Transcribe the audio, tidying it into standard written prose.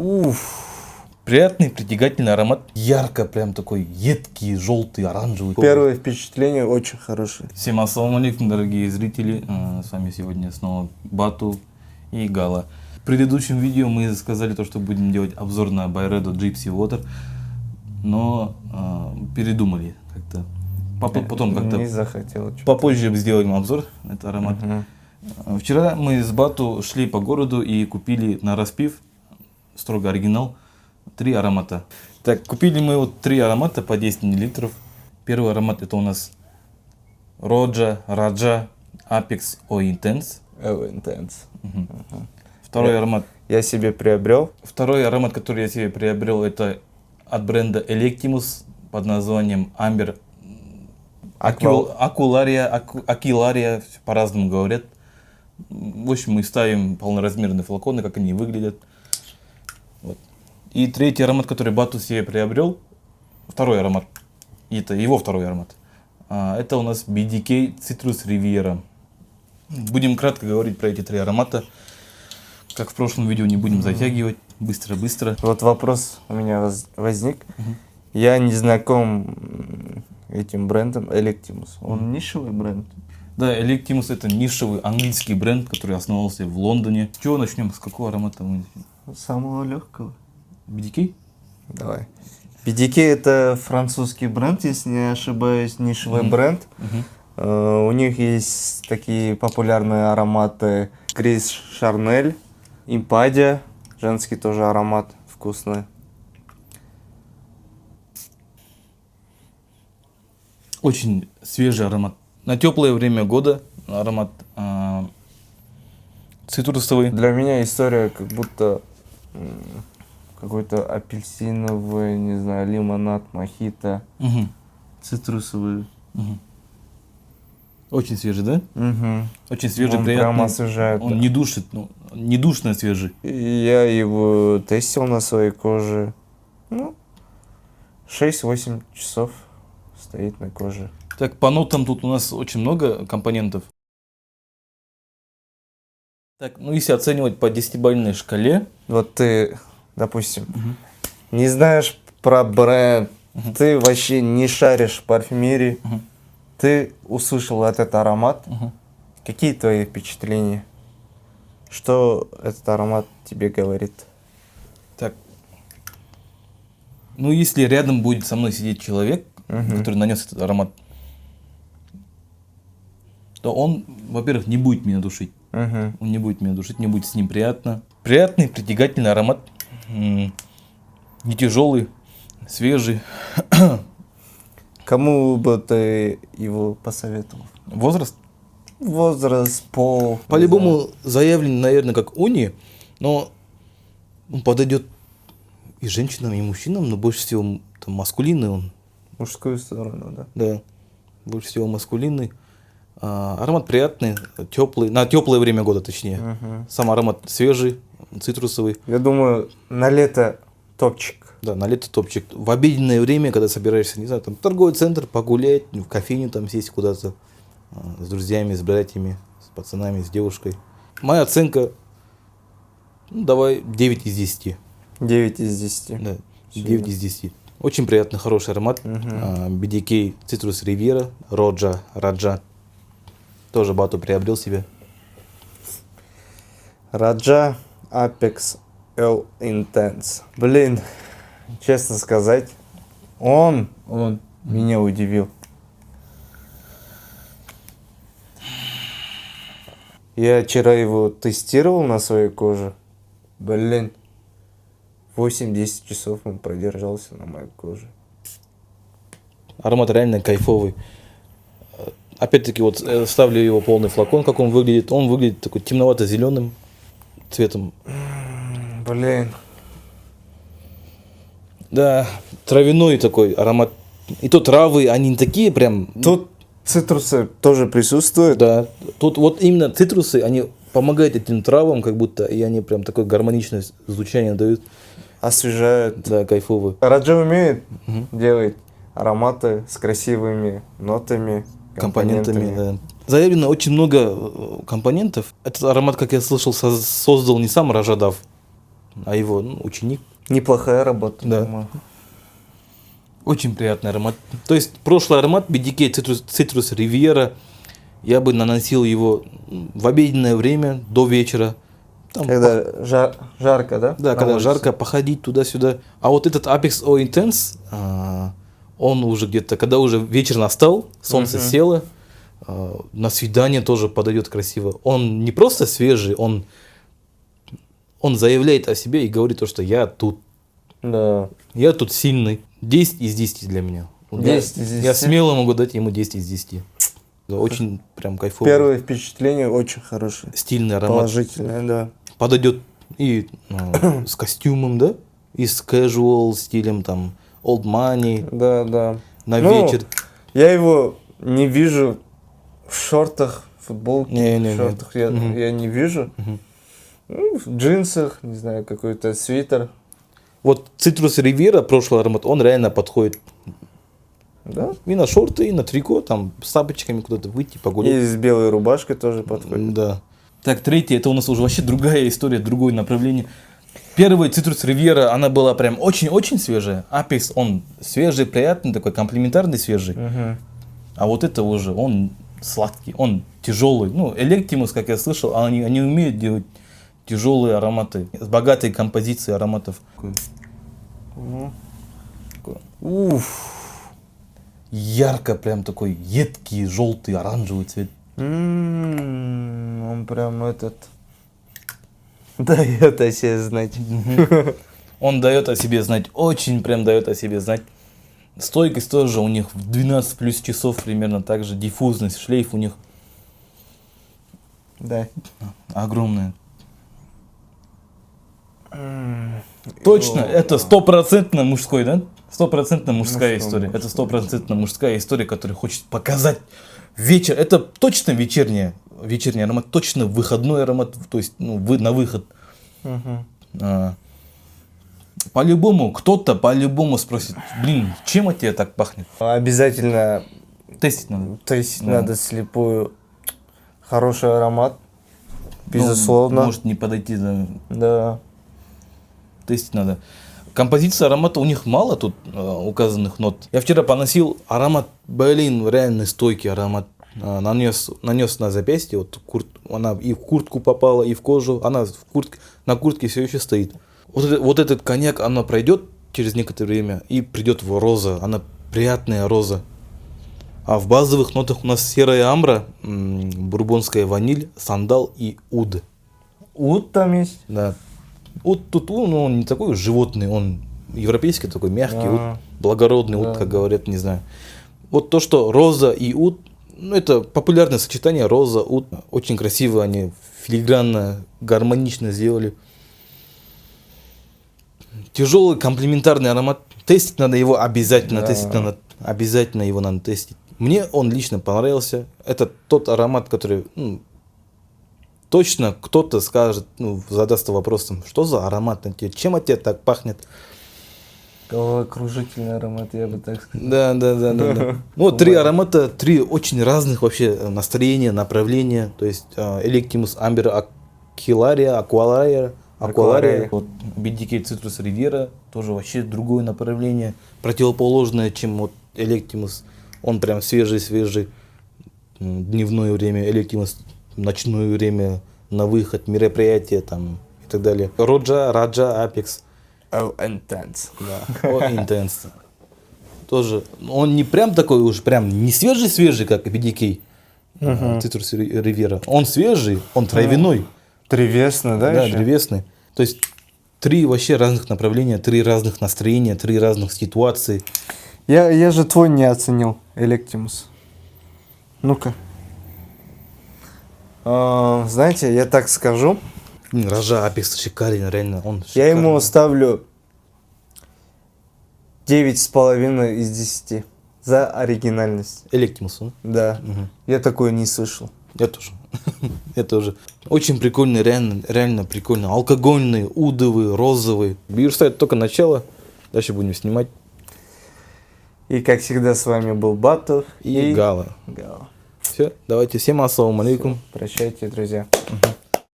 Уф. Приятный, притягательный аромат. Ярко, прям такой едкий, желтый, оранжевый. Первое впечатление очень хорошее. Всем ассаламу алейкум, дорогие зрители. С вами сегодня снова Бату и Гала. В предыдущем видео мы сказали, что будем делать обзор на Byredo Gypsy Water, но передумали как-то. Потом как-то не захотел. попозже сделаем обзор на этот аромат. Вчера мы с Бату шли по городу и купили на распив, строго оригинал, 3 аромата. Так, купили мы вот 3 аромата по 10 мл. Первый аромат это у нас Раджа Apex O Intense. Второй аромат. Я себе приобрел. Второй аромат, который я себе приобрел, это от бренда Electimus под названием Amber Aqualaria, по-разному говорят. В общем, мы ставим полноразмерные флаконы, как они выглядят. Вот. И третий аромат, который Бату себе приобрел, второй аромат, это его второй аромат, это у нас BDK Citrus Riviera. Будем кратко говорить про эти 3 аромата. Как в прошлом видео, не будем затягивать. Быстро-быстро. Вот вопрос у меня возник. Я не знаком этим брендом Electimus. Он нишевый бренд? Да, Electimus это нишевый английский бренд, который основался в Лондоне. С чего начнем? С какого аромата? Самого легкого. BDK? Давай. BDK это французский бренд, если не ошибаюсь, нишевый бренд. У них есть такие популярные ароматы Крис Шарнель, Импадия, женский тоже аромат вкусный. Очень свежий аромат. На теплое время года аромат цитрусовый. Для меня история как будто какой-то апельсиновый, не знаю, лимонад, мохито, цитрусовый. Очень свежий, да? Очень свежий, Он приятный. прямо освежает. Он не душит, не душно свежий. Я его тестил на своей коже. 6-8 часов стоит на коже. Так, по нотам тут у нас очень много компонентов. Так, если оценивать по 10-бальной шкале. Вот ты, допустим, не знаешь про бренд, ты вообще не шаришь в парфюмерии, ты услышал этот аромат. Какие твои впечатления? Что этот аромат тебе говорит? Так, если рядом будет со мной сидеть человек, который нанес этот аромат, то он, во-первых, не будет меня душить. Он не будет меня душить, мне будет с ним приятно. Приятный, притягательный аромат. Не тяжелый, свежий. Кому бы ты его посоветовал? Возраст? Возраст, пол. По-любому заявлен, наверное, как Они, но он подойдет и женщинам, и мужчинам, но больше всего там маскулинный он. Мужскую сторону, да? Да, больше всего маскулинный. Аромат приятный, теплый, на теплое время года точнее. Сам аромат свежий, цитрусовый. Я думаю, на лето топчик. Да, на лето топчик. В обеденное время, когда собираешься, не знаю, там в торговый центр погулять, в кофейню там сесть куда-то с друзьями, с братьями, с пацанами, с девушкой. Моя оценка, давай 9 из 10. 9 из 10. Да, 9 из 10. Очень приятный, хороший аромат. BDK Citrus Riviera, Раджа. Тоже Бату приобрел себе. Раджа Apex O Intense. Блин, честно сказать, он меня удивил. Я вчера его тестировал на своей коже. Блин, 8-10 часов он продержался на моей коже. Аромат реально кайфовый. Опять-таки, вот ставлю его полный флакон, как он выглядит. Он выглядит такой темновато-зеленым цветом. Блин. Да, травяной такой аромат. И то травы, они не такие прям. Тут цитрусы тоже присутствуют. Да, тут вот именно цитрусы, они помогают этим травам, как будто, и они прям такое гармоничное звучание дают. Освежают. Да, кайфово. Раджа умеет делать ароматы с красивыми нотами, компонентами. Да. Заявлено очень много компонентов. Этот аромат, как я слышал, создал не сам Раджа Дав. а его ученик. Неплохая работа, Да. думаю. Очень приятный аромат. То есть прошлый аромат BDK Citrus Riviera, я бы наносил его в обеденное время, до вечера. Там Когда жарко, да? Да, На когда улице? жарко, походить туда-сюда. А вот этот Apex O Intense, он уже где-то, когда уже вечер настал, солнце село, на свидание тоже подойдет красиво. Он не просто свежий, он заявляет о себе и говорит то, что я тут Да. сильный. 10 из 10 для меня. 10 из 10. Я смело могу дать ему 10 из 10. Да, очень прям кайфовый. Первое впечатление очень хорошее. Стильный аромат. Положительное, да. Подойдет и с костюмом, да? И с casual стилем, там, old money, Да, да. на Ну, вечер. Я его не вижу в шортах, футболке, Не-не-не. в шортах я не вижу. Ну, в джинсах, не знаю, какой-то свитер. Вот Citrus Riviera, прошлый аромат, он реально подходит Да? и на шорты, и на трико, там, с тапочками куда-то выйти, погулять. И с белой рубашкой тоже подходит. Да. Так, третье, это у нас уже вообще другая история, другое направление. Первый Citrus Riviera, она была прям очень-очень свежая. Apex, он свежий, приятный, такой комплементарный свежий. А вот это уже, он сладкий, он тяжелый. Ну, Electimus, как я слышал, они умеют делать тяжелые ароматы, с богатой композицией ароматов. Уф. Ярко, прям такой едкий, желтый, оранжевый цвет. Он прям этот... Дает о себе знать. Он дает о себе знать, очень прям дает о себе знать. Стойкость тоже у них в 12 плюс часов примерно так же. Диффузность, шлейф у них Да. огромная. Точно, это стопроцентно мужской, да? Стопроцентно мужская история. Это стопроцентно мужская история, которая хочет показать вечер. Это точно вечерний аромат, точно выходной аромат, то есть на выход. По-любому, кто-то по-любому спросит, блин, чем от тебя так пахнет? Обязательно Тестить надо. тестить Да. надо слепую. Хороший аромат. Безусловно. Может не подойти, да. Да. Тестить надо. Композиция аромата у них мало тут указанных нот. Я вчера поносил аромат, блин, реально стойкий аромат. Нанес на запястье, вот она и в куртку попала, и в кожу. Она на куртке все еще стоит. Вот этот коньяк, она пройдет через некоторое время и придет в роза. Она приятная роза. А в базовых нотах у нас серая амбра, бурбонская ваниль, сандал и уд. Ут там есть? Да. Уд тут, он не такой животный, он европейский такой, мягкий уд, благородный уд, как говорят, не знаю. Вот то, что роза и уд, это популярное сочетание роза, уд. Очень красиво они, филигранно, гармонично сделали. Тяжелый комплементарный аромат. Тестить надо его обязательно, обязательно его надо тестить. Мне он лично понравился. Это тот аромат, который точно кто-то скажет, задастся вопросом, что за аромат на тебе, чем от тебя так пахнет. Головокружительный аромат, я бы так сказал. Да. Ну, три аромата, три очень разных вообще настроения, направления. То есть Electimus Amber Aqualaria. Вот BDK Citrus Riviera тоже вообще другое направление, противоположное, чем вот Electimus. Он прям свежий, дневное время, Electimus ночное время, на выход, мероприятия там и так далее. Раджа, Apex. Oh, intense. Да, Intense. Тоже, он не прям такой уж, прям не свежий, как BDK Citrus Riviera. Он свежий, он травяной. Древесный, да? Да, еще? древесный. То есть три вообще разных направления, три разных настроения, три разных ситуации. Я же твой не оценил, Electimus. Ну-ка. Знаете, я так скажу. Раджа Apex шикарен, реально. Он Я шикарный. ему ставлю 9,5 из 10 за оригинальность. Electimus, Да. Я такое не слышал. Я тоже. Я тоже. Очень прикольный, реально прикольно. Алкогольный, удовый, розовый. Бирсайд только начало. Дальше будем снимать. И как всегда с вами был Бату И Гала. Гала. Все, давайте всем ассаламу алейкум. Прощайте, друзья.